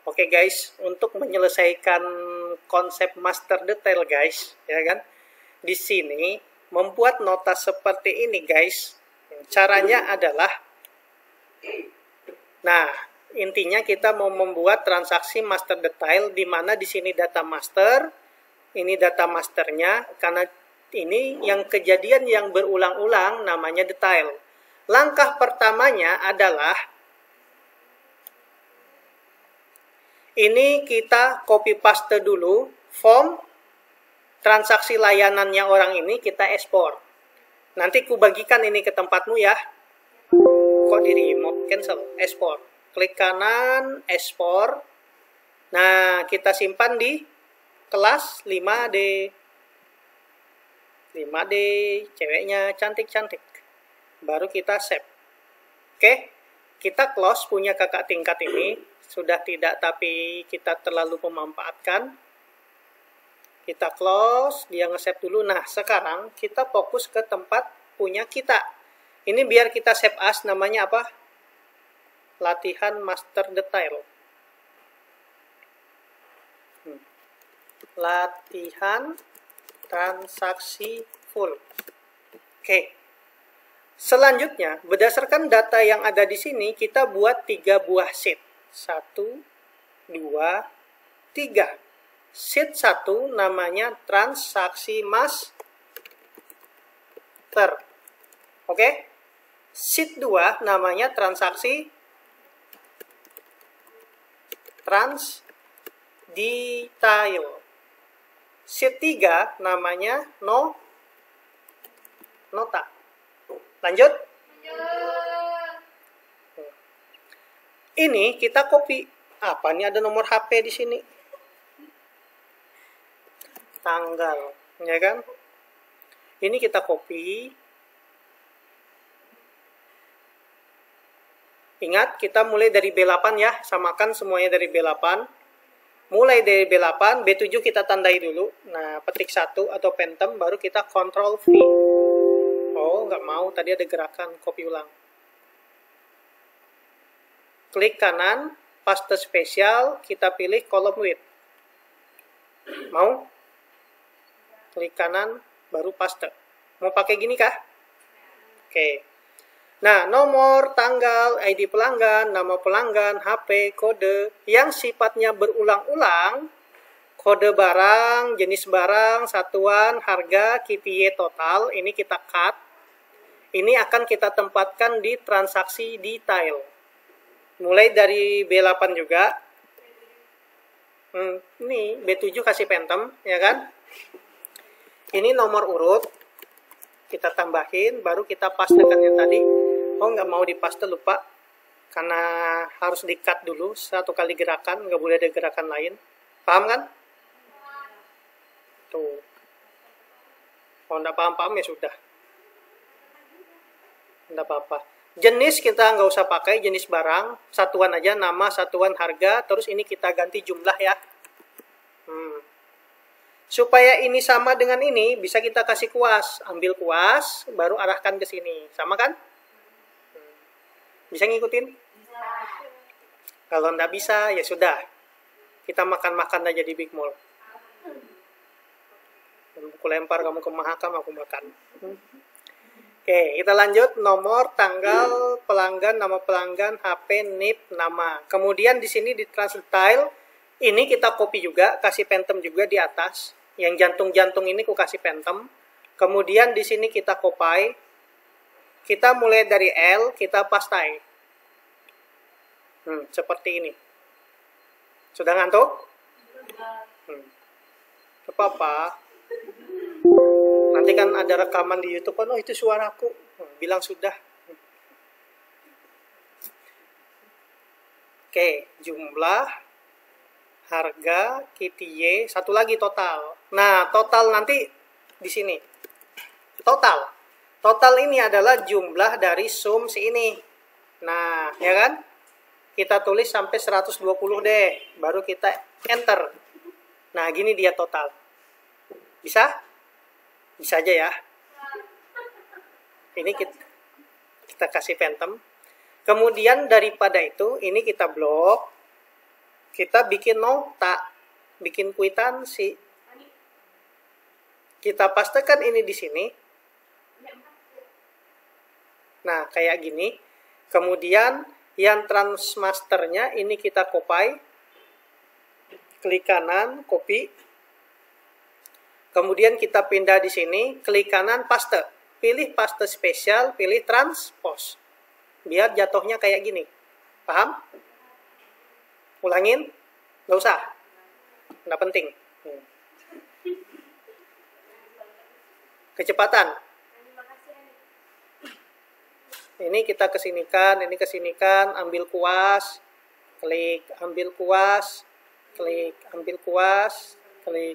Oke guys, untuk menyelesaikan konsep master detail guys, ya kan? Di sini membuat nota seperti ini guys. Caranya adalah, nah intinya kita mau membuat transaksi master detail, di mana di sini data master, ini data masternya, karena ini yang kejadian yang berulang-ulang namanya detail. Langkah pertamanya adalah ini kita copy paste dulu form transaksi layanannya orang ini, kita ekspor. Nanti ku bagikan ini ke tempatmu ya. Kok di remote cancel, ekspor. Klik kanan, ekspor. Nah, kita simpan di kelas 5D. 5D, ceweknya cantik-cantik. Baru kita save. Oke, kita close punya kakak tingkat ini. Sudah tidak, tapi kita terlalu memanfaatkan. Kita close, dia nge-save dulu. Nah, sekarang kita fokus ke tempat punya kita. Ini biar kita save as, namanya apa? Latihan master detail. Latihan transaksi full. Oke. Selanjutnya, berdasarkan data yang ada di sini, kita buat 3 buah sheet. 1, 2, 3. Sheet 1 namanya transaksi master. Oke? Sheet 2 namanya transaksi trans detail. Sheet 3 namanya nota. Lanjut? Ini kita copy. Apa nih, ada nomor HP di sini? Tanggal, ya kan? Ini kita copy. Ingat, kita mulai dari B8 ya, samakan semuanya dari B8. Mulai dari B8, B7 kita tandai dulu. Nah, petik 1 atau Phantom, baru kita Ctrl V. Oh, nggak mau, tadi ada gerakan, copy ulang. Klik kanan, paste spesial, kita pilih column width. Mau? Klik kanan, baru paste. Mau pakai gini kah? Oke. Nah, nomor, tanggal, ID pelanggan, nama pelanggan, HP, kode yang sifatnya berulang-ulang, kode barang, jenis barang, satuan, harga, KPI total, ini kita cut. Ini akan kita tempatkan di transaksi detail. Mulai dari B8 juga. Ini B7 kasih Phantom, ya kan? Ini nomor urut. Kita tambahin, baru kita pastekan yang tadi. Oh, nggak mau dipaste, lupa. Karena harus di-cut dulu, 1 kali gerakan, nggak boleh ada gerakan lain. Paham kan? Tuh. Kalau nggak paham-paham ya sudah. Nggak apa-apa. Jenis kita nggak usah pakai, jenis barang. Satuan aja, nama, satuan, harga. Terus ini kita ganti jumlah ya. Supaya ini sama dengan ini, bisa kita kasih kuas. Ambil kuas, baru arahkan ke sini. Sama kan? Bisa ngikutin? Bisa. Kalau nggak bisa, ya sudah. Kita makan-makan aja di Big Mall. Aku lempar kamu ke Mahakam, aku makan. Oke, kita lanjut. Nomor, tanggal, pelanggan, nama pelanggan, HP, NIP, nama. Kemudian di sini di Transdetail, ini kita copy juga, kasih Phantom juga di atas. Yang jantung-jantung ini aku kasih Phantom. Kemudian di sini kita copy. Kita mulai dari L, kita pastai. Seperti ini. Sudah ngantuk? Apa-apa. Nanti kan ada rekaman di YouTube, oh itu suaraku. Bilang sudah. Oke, jumlah, harga, KTY, satu lagi total. Nah, total nanti di sini. Total. Total ini adalah jumlah dari sum si ini. Nah, ya kan? Kita tulis sampai 120 deh. Baru kita enter. Nah, gini dia total. Bisa? Bisa aja ya. Ini kita kasih Phantom. Kemudian daripada itu, ini kita blok. kita bikin nota, bikin kwitansi. Kita pastekan ini di sini. Nah, kayak gini. Kemudian yang transmasternya ini kita copy. Klik kanan, copy. Kemudian kita pindah di sini, klik kanan, paste. Pilih paste spesial, pilih transpose. Biar jatuhnya kayak gini. Paham? Ulangin? Nggak usah. Nggak penting. Kecepatan. Ini kita kesinikan, ini kesinikan, ambil kuas, klik, ambil kuas, klik, ambil kuas, klik,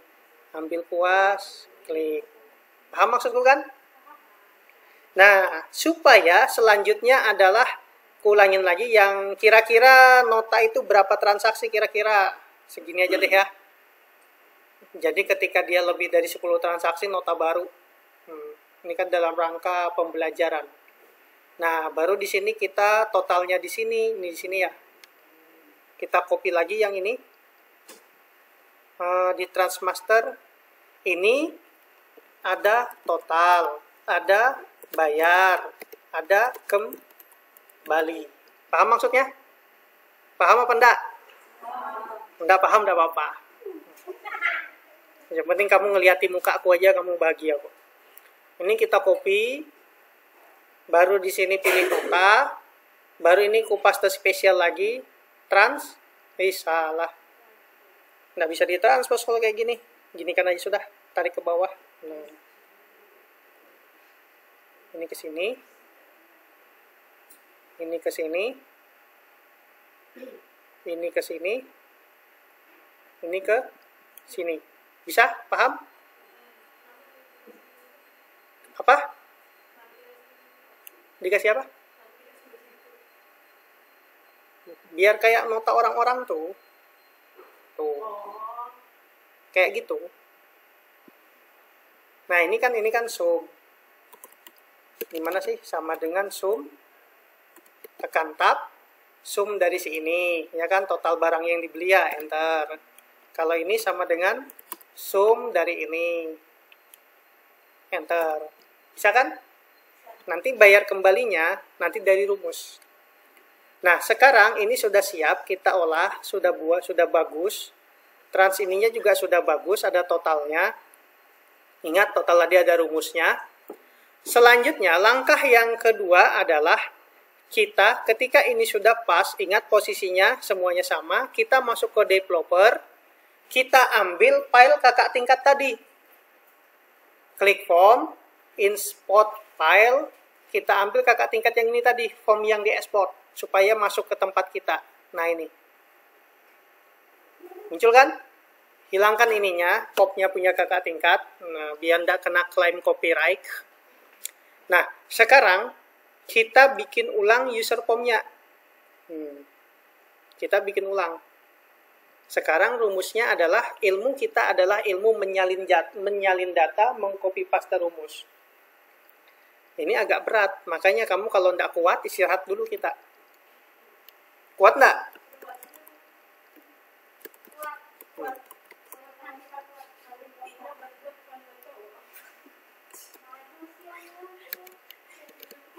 ambil kuas, klik. Paham maksudku kan? Nah, supaya selanjutnya adalah ulangin lagi yang kira-kira nota itu berapa transaksi kira-kira. Segini aja deh ya. Jadi ketika dia lebih dari 10 transaksi nota baru. Ini kan dalam rangka pembelajaran. Nah, baru di sini kita totalnya di sini ya. Kita copy lagi yang ini. Di Transmaster ini ada total, ada bayar, ada kembali. Paham maksudnya? Paham apa enggak? Enggak paham, enggak apa-apa. Yang penting kamu ngeliatin muka aku aja, kamu bahagia kok. Ini kita copy, baru di sini pilih nota, baru ini ku paste spesial lagi, salah. Nggak bisa ditranspose kalau kayak gini. Gini kan aja sudah, tarik ke bawah. Nah. Ini ke sini. Ini ke sini. Ini ke sini. Ini ke sini. Bisa? Paham? Apa? Dikasih apa? Biar kayak nota orang-orang tuh. Tuh. Kayak gitu. Nah, ini kan sum. Gimana sih? Sama dengan sum. Tekan tab. Sum dari sini. Ya kan? Total barang yang dibeli ya. Enter. Kalau ini sama dengan sum dari ini. Enter. Bisa kan? Nanti bayar kembalinya nanti dari rumus. Nah, sekarang ini sudah siap, kita olah, sudah buat, sudah bagus. Trans ininya juga sudah bagus, ada totalnya. Ingat, total tadi ada rumusnya. Selanjutnya, langkah yang kedua adalah kita, ketika ini sudah pas, ingat posisinya semuanya sama, kita masuk ke developer, kita ambil file kakak tingkat tadi. Klik form, import file, kita ambil kakak tingkat yang ini tadi, form yang diekspor, supaya masuk ke tempat kita. Nah, ini. Muncul kan? Hilangkan ininya, copy-nya punya kakak tingkat, nah, biar tidak kena klaim copyright. Nah, sekarang kita bikin ulang user form-nya. Kita bikin ulang. Sekarang rumusnya adalah, ilmu kita adalah ilmu menyalin data, mengcopy paste rumus. Ini agak berat, makanya kamu kalau tidak kuat, istirahat dulu kita. Kuat nggak?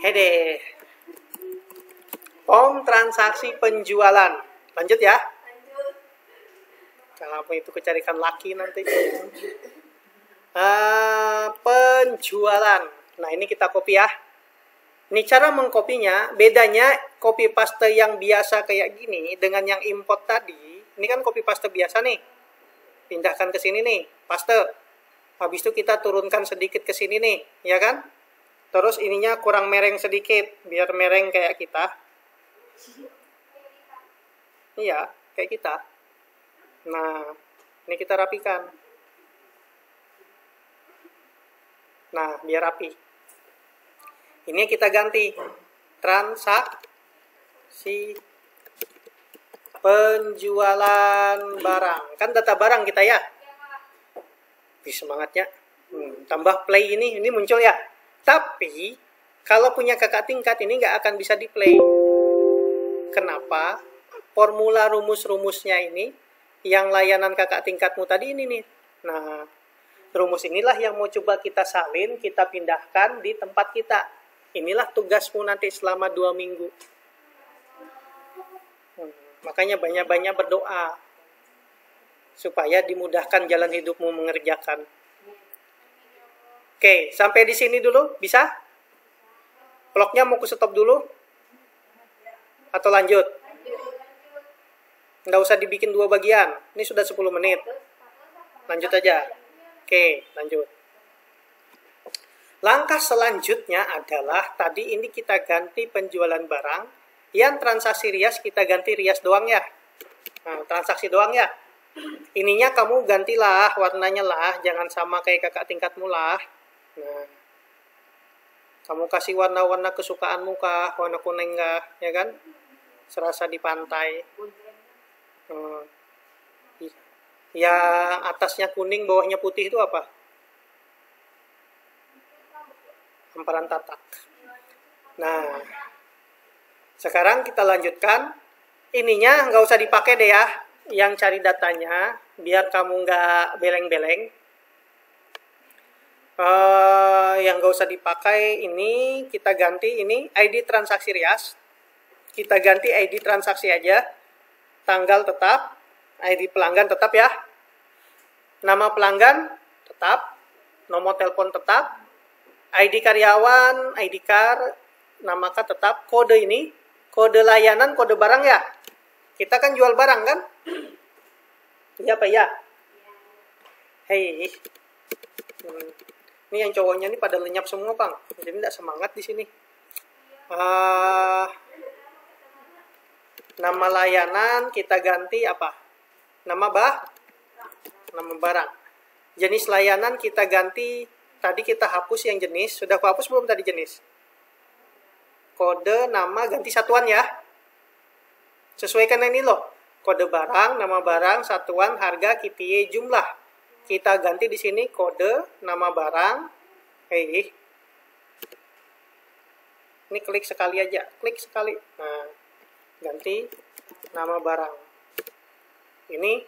Hede. Form transaksi penjualan. Lanjut ya. Kalau itu kecarikan laki nanti. Penjualan. Nah, ini kita copy ya. Ini cara mengkopinya, bedanya copy paste yang biasa kayak gini dengan yang import tadi. Ini kan copy paste biasa nih. Pindahkan ke sini nih, paste. Habis itu kita turunkan sedikit ke sini nih, ya kan? Terus ininya kurang mereng sedikit, biar mereng kayak kita. Iya, kayak kita. Nah, ini kita rapikan. Nah, biar rapi. Ini kita ganti. Transaksi penjualan barang. Kan data barang kita ya. Bisa semangatnya. Tambah play ini muncul ya. Tapi, kalau punya kakak tingkat ini nggak akan bisa di play. Kenapa? formula rumus-rumusnya ini, yang layanan kakak tingkatmu tadi ini nih. Nah, rumus inilah yang mau coba kita salin, kita pindahkan di tempat kita. Inilah tugasmu nanti selama 2 minggu. Makanya banyak-banyak berdoa. Supaya dimudahkan jalan hidupmu mengerjakan. Oke, sampai di sini dulu, bisa? Vlognya mau ku stop dulu? Atau lanjut? Nggak usah dibikin 2 bagian. Ini sudah 10 menit. Lanjut aja. Oke, lanjut. Langkah selanjutnya adalah, tadi ini kita ganti penjualan barang. Yang transaksi rias kita ganti rias doang ya. Nah, transaksi doang ya. Ininya kamu gantilah, warnanya lah. Jangan sama kayak kakak tingkatmu lah. Nah, kamu kasih warna-warna kesukaanmu kah, warna kuning kah, ya kan? Serasa di pantai. Yang atasnya kuning, bawahnya putih itu apa? Hamparan tatak. Nah, sekarang kita lanjutkan. Ininya nggak usah dipakai deh ya. Yang cari datanya, biar kamu nggak beleng-beleng. Yang nggak usah dipakai ini, kita ganti ini ID transaksi rias. Kita ganti ID transaksi aja. Tanggal tetap, ID pelanggan tetap ya. Nama pelanggan tetap, nomor telepon tetap, ID karyawan, ID card, nama card tetap, kode ini, kode layanan, kode barang ya. Kita kan jual barang kan? Iya apa ya? Hei. Ini yang cowoknya ini pada lenyap semua, Bang. Jadi tidak semangat di sini. Nama layanan kita ganti apa? Nama barang. Jenis layanan kita ganti. Tadi kita hapus yang jenis. Sudah aku hapus belum tadi jenis? Kode, nama, ganti satuan ya. Sesuaikan ini loh. Kode barang, nama barang, satuan, harga, KTY, jumlah. Kita ganti di sini kode, nama barang. Ini klik sekali aja. Klik sekali. Nah, ganti nama barang. Ini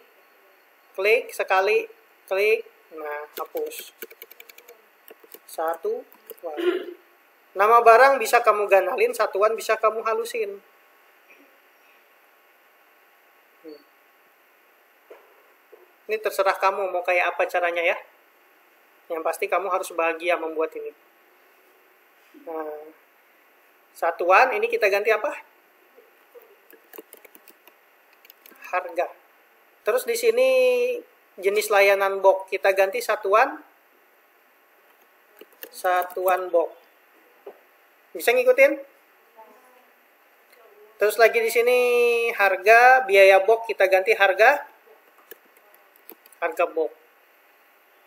klik sekali. Klik. Nah, hapus. 1. Nama barang bisa kamu ganalin, satuan bisa kamu halusin. Ini terserah kamu mau kayak apa caranya ya. Yang pasti kamu harus bahagia membuat ini. Nah, satuan ini kita ganti apa? Harga. Terus di sini jenis layanan box kita ganti satuan box. Bisa ngikutin? Terus lagi di sini harga, biaya box kita ganti harga box.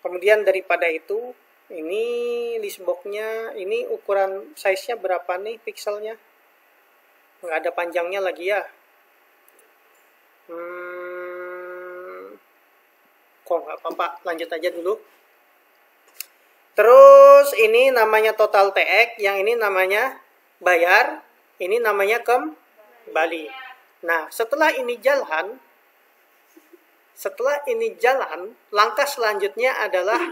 Kemudian daripada itu, ini list box-nya, ini ukuran size-nya berapa nih pikselnya? Nggak ada panjangnya lagi ya. Kok nggak apa-apa, lanjut aja dulu. Terus ini namanya total TX, yang ini namanya bayar, ini namanya kembali. Nah, setelah ini jalan, langkah selanjutnya adalah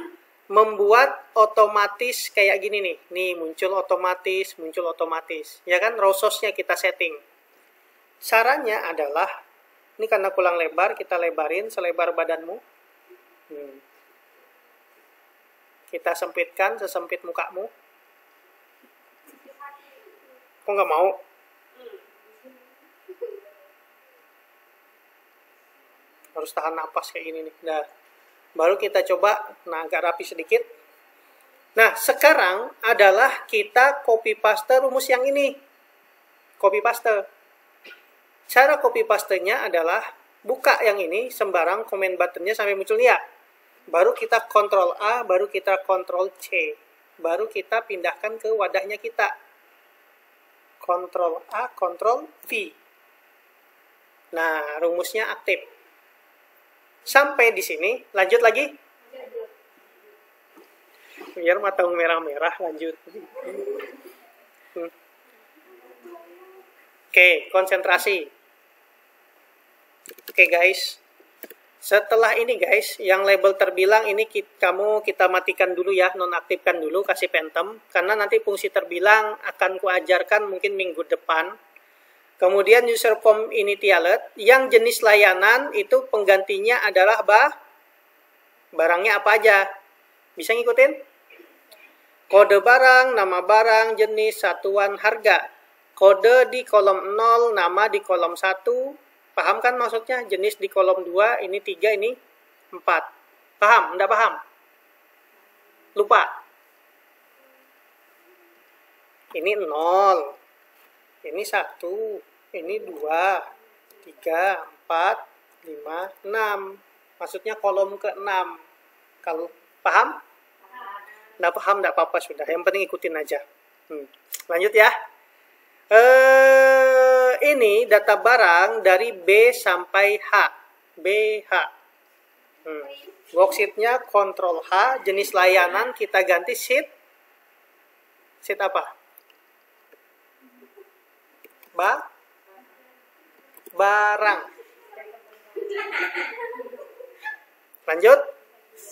membuat otomatis kayak gini nih. Nih, muncul otomatis. Ya kan, rososnya kita setting. Caranya adalah, ini karena kurang lebar, kita lebarin selebar badanmu. Kita sempitkan sesempit mukamu. Kok nggak mau? Harus tahan napas kayak gini nih. Nah, baru kita coba, agak rapi sedikit. Nah, sekarang adalah kita copy paste rumus yang ini. Copy paste. Cara copy pastenya adalah buka yang ini, sembarang comment buttonnya sampai muncul ya. Baru kita Ctrl A, baru kita Ctrl C. Baru kita pindahkan ke wadahnya kita. Ctrl A, Ctrl V. Nah, rumusnya aktif. Sampai di sini, lanjut lagi. Biar matamu merah-merah, lanjut. Oke, konsentrasi. Oke guys, setelah ini guys, yang label terbilang ini kita matikan dulu ya, nonaktifkan dulu, kasih phantom, karena nanti fungsi terbilang akan kuajarkan mungkin minggu depan. Kemudian user form initialed, yang jenis layanan itu penggantinya adalah barangnya apa aja. Bisa ngikutin? Kode barang, nama barang, jenis, satuan, harga. Kode di kolom 0, nama di kolom 1. Paham kan maksudnya? Jenis di kolom 2, ini 3, ini 4. Paham? Enggak paham? Lupa? Ini 0. Ini 1. Ini 2. 3, 4, 5, 6. Maksudnya kolom ke-6. Kalau paham? Enggak paham, enggak apa-apa sudah. Yang penting ikutin aja. Lanjut ya. Ini data barang dari B sampai H. BH. Worksheet-nya Ctrl H. Jenis layanan kita ganti sheet. Sheet apa? Barang. Lanjut.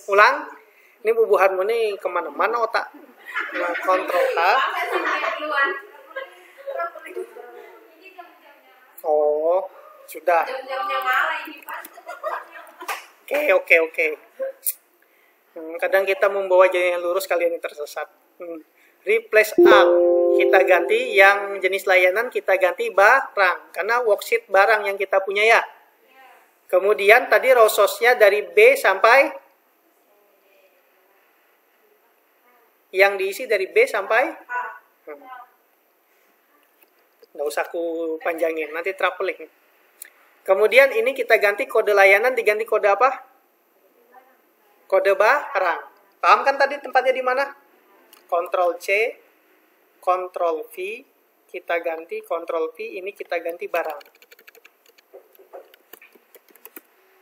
Ulang. Ini bubuhanmu nih kemana-mana otak. Ctrl H. Oh, sudah. Oke. Kadang kita membawa jalan yang lurus, kalian yang tersesat. Replace all. Kita ganti yang jenis layanan, kita ganti barang. Karena worksheet barang yang kita punya ya. Kemudian tadi row source-nya dari B sampai yang diisi dari B sampai nggak usah aku panjangin, nanti traveling. Kemudian ini kita ganti kode layanan, diganti kode apa? Kode barang. Paham kan tadi tempatnya di mana? Ctrl C, Ctrl V, kita ganti Ctrl V, ini kita ganti barang.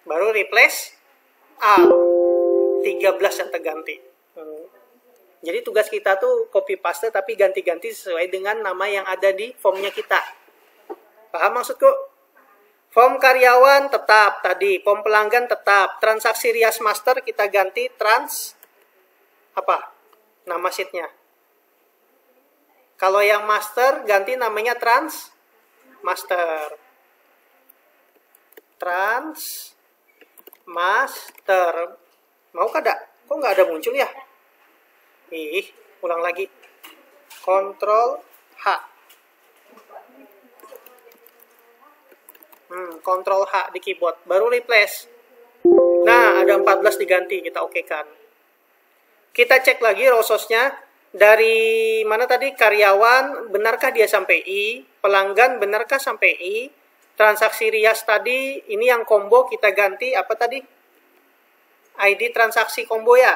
Baru replace all. 13 yang terganti. Jadi tugas kita tuh copy paste tapi ganti-ganti sesuai dengan nama yang ada di formnya kita. Paham maksudku? Form karyawan tetap tadi, form pelanggan tetap, transaksi rias master kita ganti apa? Nama sheetnya. Kalau yang master ganti namanya master. Master. Mau kada? Kok nggak ada muncul ya? Ulang lagi. Ctrl H. Ctrl H di keyboard. Baru replace. Nah, ada 14 diganti. Kita okekan. Kita cek lagi row source-nya. Dari mana tadi? Karyawan, benarkah dia sampai I? Pelanggan, benarkah sampai I? Transaksi rias tadi, ini yang combo kita ganti. Apa tadi? ID transaksi combo ya?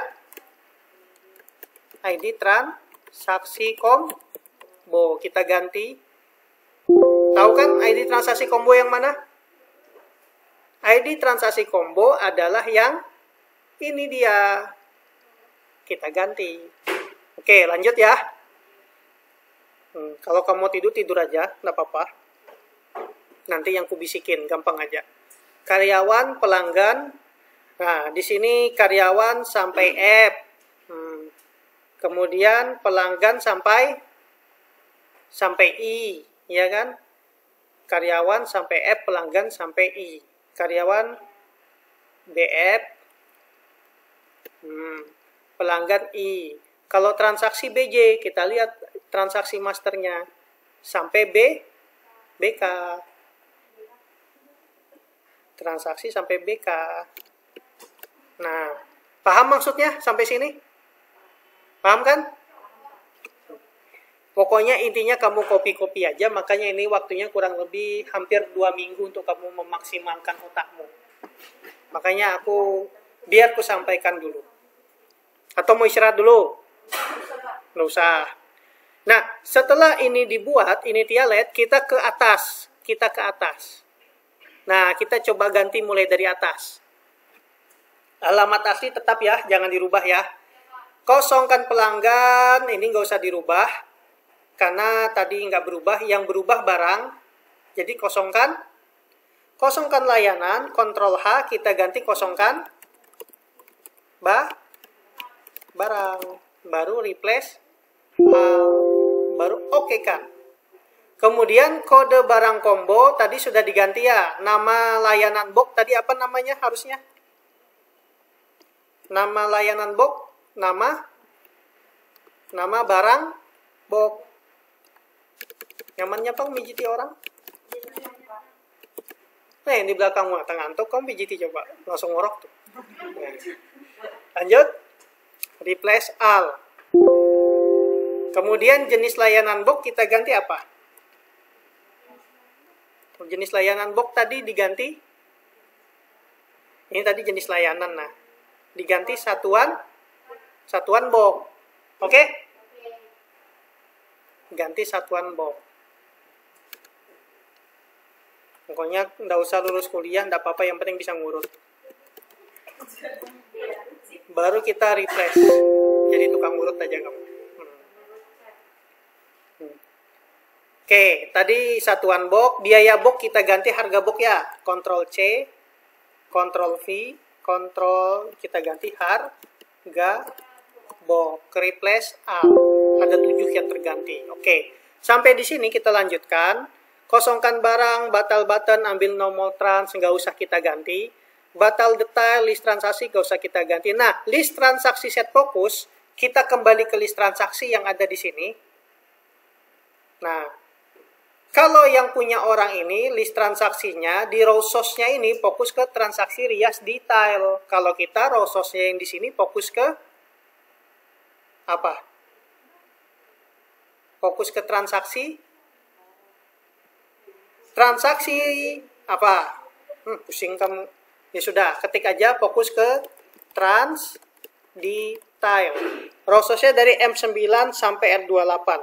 ID transaksi combo kita ganti. Tahu kan ID transaksi combo yang mana? ID transaksi combo adalah yang ini dia. Kita ganti. Oke, lanjut ya. Kalau kamu tidur aja, nggak apa-apa. Nanti yang kubisikin, gampang aja. Karyawan, pelanggan. Nah, di sini karyawan sampai F. Kemudian pelanggan sampai I, ya kan? Karyawan sampai F, pelanggan sampai I. Karyawan BF, pelanggan I. Kalau transaksi BJ, kita lihat transaksi masternya sampai BK. Transaksi sampai BK. Nah, paham maksudnya sampai sini? Paham kan? Pokoknya intinya kamu copy-copy aja, makanya ini waktunya kurang lebih hampir 2 minggu untuk kamu memaksimalkan otakmu. Makanya biar aku sampaikan dulu. Atau mau istirahat dulu? Nggak usah. Nah, setelah ini dibuat, initialate, kita ke atas. Nah, kita coba ganti mulai dari atas. Alamat asli tetap ya, jangan dirubah ya. Kosongkan pelanggan, ini nggak usah dirubah. Karena tadi nggak berubah, yang berubah barang. Jadi kosongkan Kosongkan layanan, Ctrl H, kita ganti kosongkan barang. Baru replace baru oke kan. Kemudian kode barang combo tadi sudah diganti ya. Nama layanan box tadi apa namanya harusnya? Nama layanan box, nama barang box. Nyamannya Pak mijiti orang? Nah, yang di belakang mata ngantuk, kamu pijiti coba. Langsung ngorok tuh. Nah. Lanjut. Replace all. Kemudian jenis layanan box kita ganti apa? Jenis layanan box tadi diganti. Ini tadi jenis layanan. Nah, diganti satuan box. Oke? Ganti satuan box. Pokoknya nggak usah lulus kuliah, nggak apa-apa, yang penting bisa ngurut. Baru kita replace. Jadi tukang urut aja kamu. Oke, tadi satuan box, biaya box kita ganti harga box ya. Ctrl C, Ctrl V, kita ganti harga box. Replace all. Ada 7 yang terganti. Oke, sampai di sini kita lanjutkan. Kosongkan barang, batal button, ambil normal trans, nggak usah kita ganti. Batal detail, list transaksi, nggak usah kita ganti. Nah, list transaksi set fokus, kita kembali ke list transaksi yang ada di sini. Nah, kalau yang punya orang ini, list transaksinya, di row source-nya ini fokus ke transaksi rias detail. Kalau kita, row source-nya yang di sini fokus ke apa? Fokus ke transaksi apa? Pusing kamu. Ya sudah, ketik aja fokus ke trans detail. Row source-nya dari M9 sampai R28.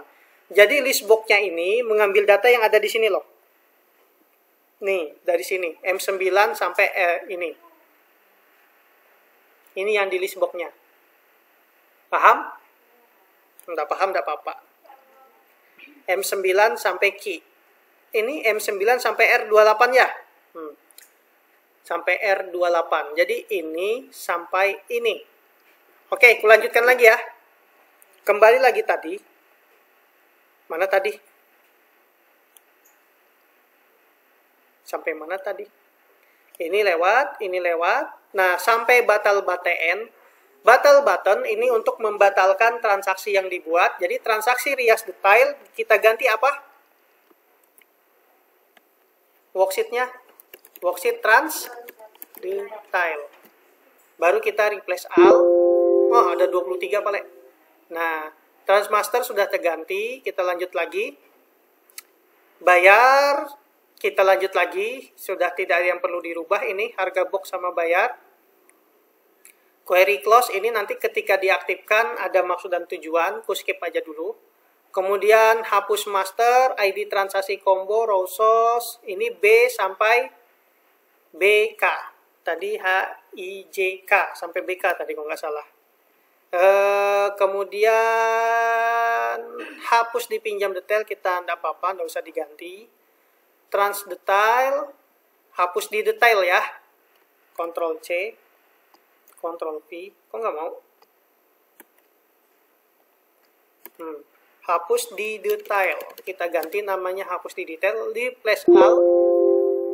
Jadi list box-nya ini mengambil data yang ada di sini loh. Nih, dari sini M9 sampai ini. Ini yang di list box-nya. Paham? Enggak paham, enggak apa-apa. M9 sampai Q. Ini M9 sampai R28 ya. Sampai R28. Jadi ini sampai ini. Oke, aku lanjutkan lagi ya. Kembali lagi tadi. Mana tadi? Sampai mana tadi? Ini lewat, ini lewat. Nah, sampai batal button. Batal button ini untuk membatalkan transaksi yang dibuat. Jadi transaksi rias detail kita ganti apa? Worksheet-nya, worksheet trans detail. Baru kita replace all. Oh, ada 23 paling. Nah, transmaster sudah terganti. Kita lanjut lagi. Bayar, kita lanjut lagi. Sudah tidak ada yang perlu dirubah ini, harga box sama bayar. Query close ini nanti ketika diaktifkan ada maksud dan tujuan, ku skip aja dulu. Kemudian hapus master, ID transaksi combo, row source, ini B sampai BK. Tadi HIJK sampai BK tadi kalau nggak salah. Kemudian hapus dipinjam detail, kita nggak apa-apa, nggak usah diganti. Trans detail, hapus di detail ya. Ctrl C, Ctrl V, kok nggak mau? Hapus di detail, kita ganti namanya hapus di detail, replace all,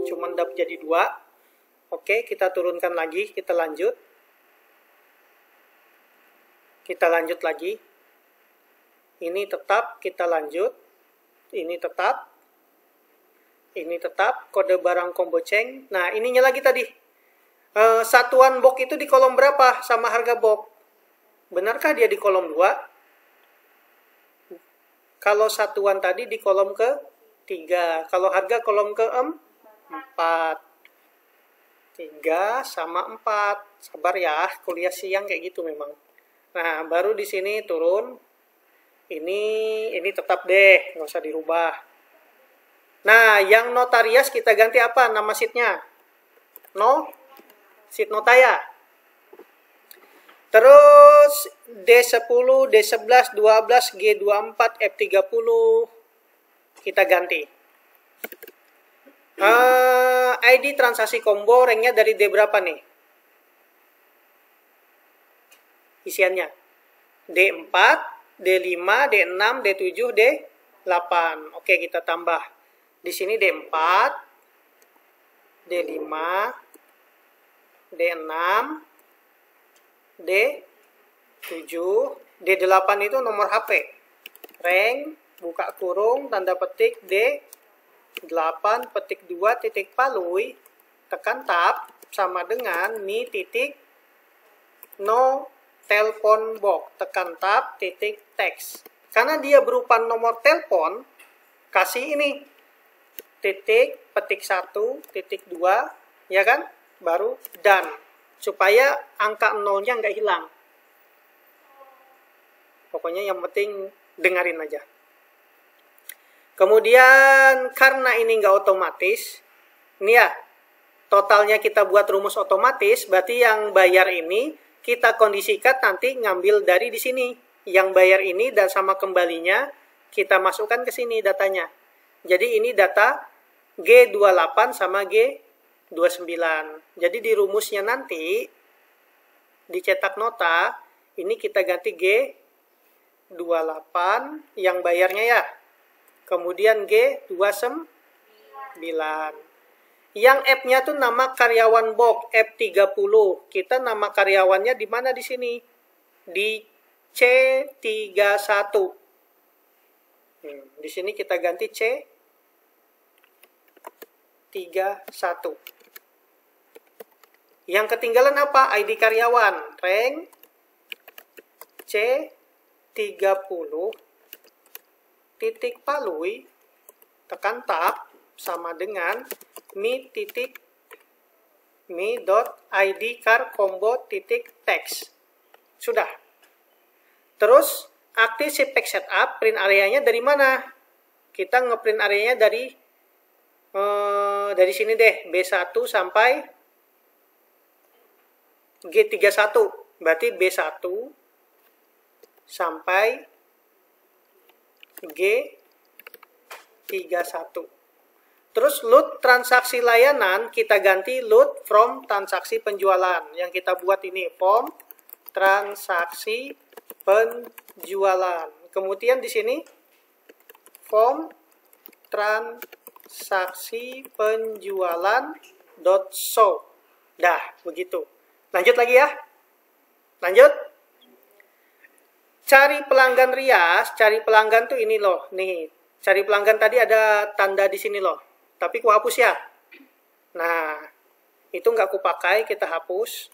cuman dapat jadi 2. Oke, kita turunkan lagi, kita lanjut. Kita lanjut lagi. Ini tetap, kita lanjut. Ini tetap. Ini tetap, kode barang combo chain. Nah, ininya lagi tadi. Satuan box itu di kolom berapa sama harga box? Benarkah dia di kolom 2? Kalau satuan tadi di kolom ke-3. Kalau harga kolom ke-4. 3 sama 4. Sabar ya, kuliah siang kayak gitu memang. Nah, baru di sini turun. Ini tetap deh, nggak usah dirubah. Nah, yang notarias kita ganti apa nama sheet-nya? Sheet notaya. Terus D10, D11, 12, G24, F30 kita ganti. ID transaksi combo ranknya dari D berapa nih? Isiannya D4, D5, D6, D7, D8. Oke, kita tambah. Di sini D4, D5, D6, D7, D8 itu nomor HP. Rank, buka kurung, tanda petik, D8, petik 2, titik palui, tekan tab, sama dengan mi titik no telepon box, tekan tab, titik teks. Karena dia berupa nomor telepon, kasih ini, titik, petik 1, titik 2, ya kan? Baru done. Supaya angka nolnya nggak hilang. Pokoknya yang penting dengerin aja. Kemudian karena ini nggak otomatis, ini ya, totalnya kita buat rumus otomatis, berarti yang bayar ini kita kondisikan nanti ngambil dari di sini. Yang bayar ini dan sama kembalinya kita masukkan ke sini datanya. Jadi ini data G28 sama G29. Jadi di rumusnya nanti dicetak nota, ini kita ganti G28 yang bayarnya ya. Kemudian G29. Yang F-nya tuh nama karyawan box F30. Kita nama karyawannya di mana di sini? Di C31. Di sini kita ganti C31. Yang ketinggalan apa? ID karyawan. Rank C30 titik palui, tekan tab, sama dengan mi.id car combo titik text. Sudah. Terus aktif si pack setup, print areanya dari mana? Kita ngeprint areanya dari sini deh, B1 sampai G31. Berarti B1 sampai G31. Terus load transaksi layanan kita ganti load from transaksi penjualan. Yang kita buat ini form transaksi penjualan. Kemudian di sini form transaksi penjualan .show. Dah, begitu. Lanjut lagi ya. Lanjut. Cari pelanggan rias, cari pelanggan tuh ini loh. Nih, cari pelanggan tadi ada tanda di sini loh. Tapi ku hapus ya. Nah, itu nggak ku pakai, kita hapus.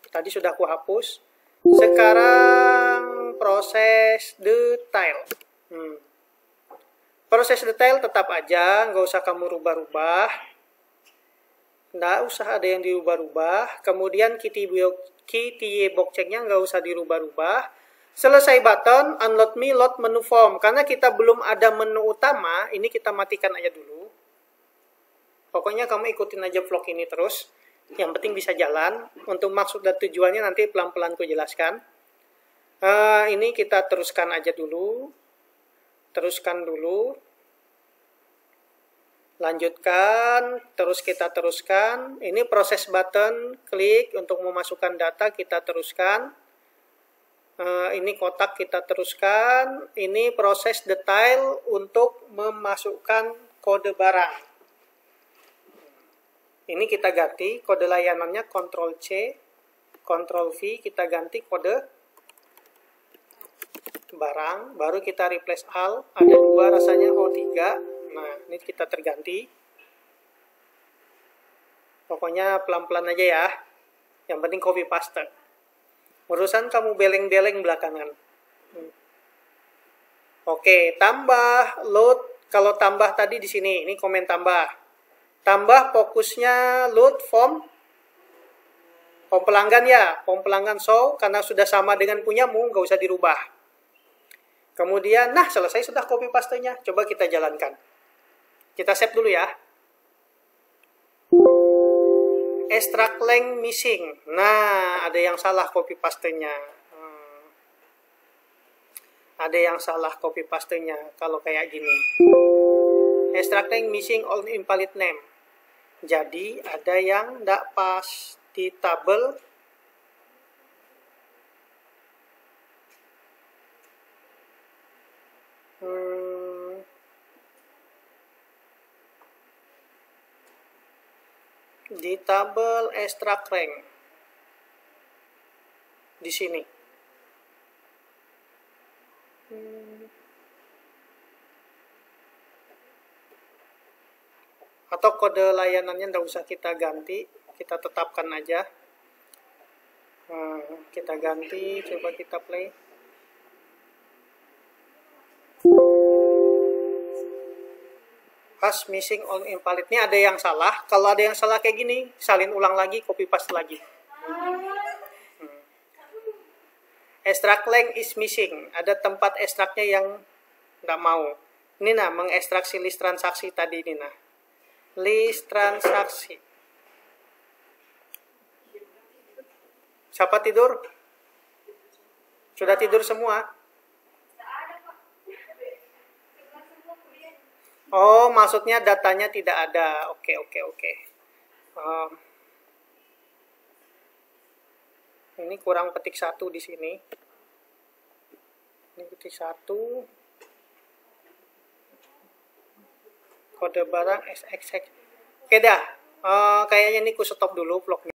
Tadi sudah ku hapus. Sekarang proses detail. Proses detail tetap aja, nggak usah kamu rubah-rubah. Nggak usah ada yang dirubah-rubah. Kemudian KTY box checknya nggak usah dirubah-rubah. Selesai button, unload me, load menu form. Karena kita belum ada menu utama, ini kita matikan aja dulu. Pokoknya kamu ikutin aja vlog ini terus. Yang penting bisa jalan. Untuk maksud dan tujuannya nanti pelan-pelan ku jelaskan. Ini kita teruskan aja dulu. Teruskan dulu. Lanjutkan. Terus kita teruskan. Ini proses button, klik untuk memasukkan data, kita teruskan. Ini kotak kita teruskan. Ini proses detail untuk memasukkan kode barang. Ini kita ganti kode layanannya Ctrl C, Ctrl V, kita ganti kode barang. Baru kita replace all. Ada 2 rasanya O3. Nah, ini kita terganti. Pokoknya pelan-pelan aja ya. Yang penting copy paste. Urusan kamu beleng-beleng belakangan. Oke, tambah load. Kalau tambah tadi di sini, ini komen tambah. Tambah fokusnya load form pelanggan ya, form pelanggan show karena sudah sama dengan punyamu, nggak usah dirubah. Kemudian, nah selesai sudah copy pastenya. Coba kita jalankan. Kita save dulu ya. Extract length missing. Nah, ada yang salah copy pastenya. Ada yang salah copy pastenya kalau kayak gini. Extract rank missing all invalid name. Jadi ada yang tidak pas di tabel extract rank di sini. Atau kode layanannya tidak usah kita ganti, kita tetapkan aja. Kita ganti, coba kita play. Pas missing on invalid. Ini ada yang salah. Kalau ada yang salah kayak gini, salin ulang lagi, copy paste lagi. Extract length is missing. Ada tempat ekstraknya yang nggak mau. Ini nah, mengekstraksi list transaksi tadi ini nah. List transaksi. Siapa tidur? Sudah tidur semua? Oh, maksudnya datanya tidak ada. Oke. Ini kurang petik 1 di sini. Ini petik 1. Kode barang SXX. Oke dah. Kayaknya ini ku stop dulu vlognya.